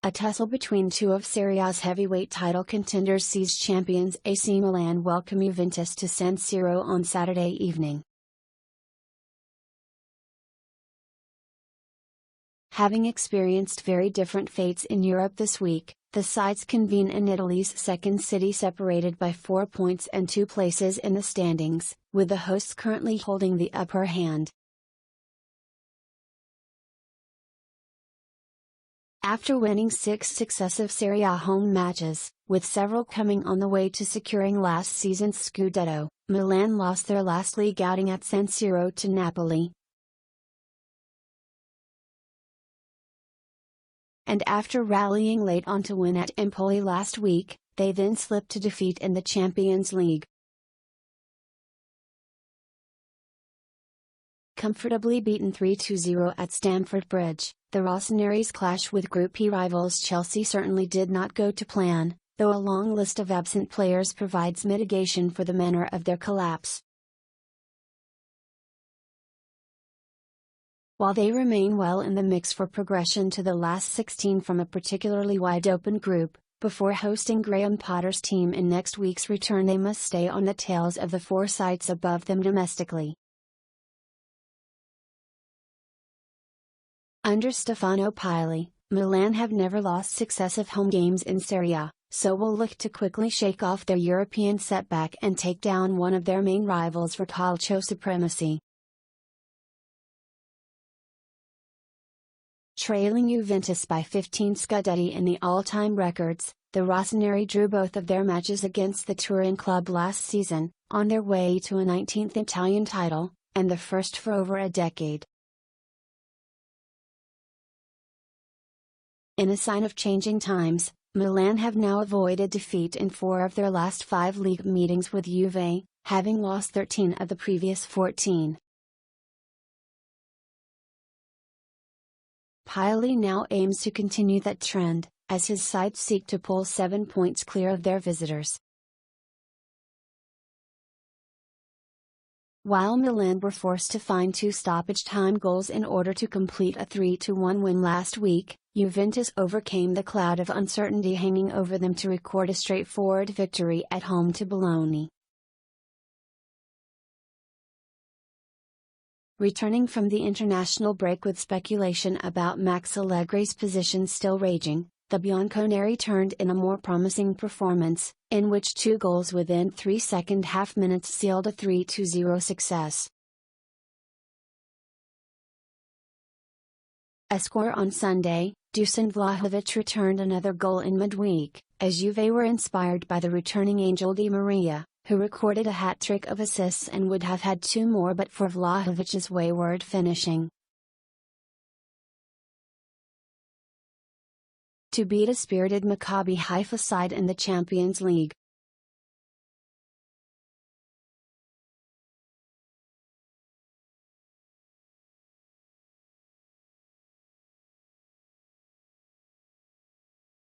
A tussle between two of Serie A's heavyweight title contenders sees champions AC Milan welcome Juventus to San Siro on Saturday evening. Having experienced very different fates in Europe this week, the sides convene in Italy's second city separated by 4 points and 2 places in the standings, with the hosts currently holding the upper hand. After winning 6 successive Serie A home matches, with several coming on the way to securing last season's Scudetto, Milan lost their last league outing at San Siro to Napoli. And after rallying late on to win at Empoli last week, they then slipped to defeat in the Champions League. Comfortably beaten 3-0 at Stamford Bridge, the Rossoneri's clash with Group E rivals Chelsea certainly did not go to plan, though a long list of absent players provides mitigation for the manner of their collapse. While they remain well in the mix for progression to the last 16 from a particularly wide-open group, before hosting Graham Potter's team in next week's return they must stay on the tails of the 4 sides above them domestically. Under Stefano Pioli, Milan have never lost successive home games in Serie A, so will look to quickly shake off their European setback and take down one of their main rivals for calcio supremacy. Trailing Juventus by 15 Scudetti in the all-time records, the Rossoneri drew both of their matches against the Turin club last season, on their way to a 19th Italian title, and the first for over a decade. In a sign of changing times, Milan have now avoided defeat in 4 of their last 5 league meetings with Juve, having lost 13 of the previous 14. Pioli now aims to continue that trend, as his side seek to pull 7 points clear of their visitors. While Milan were forced to find 2 stoppage time goals in order to complete a 3-1 win last week, Juventus overcame the cloud of uncertainty hanging over them to record a straightforward victory at home to Bologna. Returning from the international break with speculation about Max Allegri's position still raging, the Bianconeri turned in a more promising performance, in which 2 goals within 3 second-half minutes sealed a 3-0 success. A score on Sunday, Dusan Vlahovic returned another goal in midweek, as Juve were inspired by the returning Angel Di Maria, who recorded a hat-trick of assists and would have had 2 more but for Vlahovic's wayward finishing. To beat a spirited Maccabi Haifa side in the Champions League,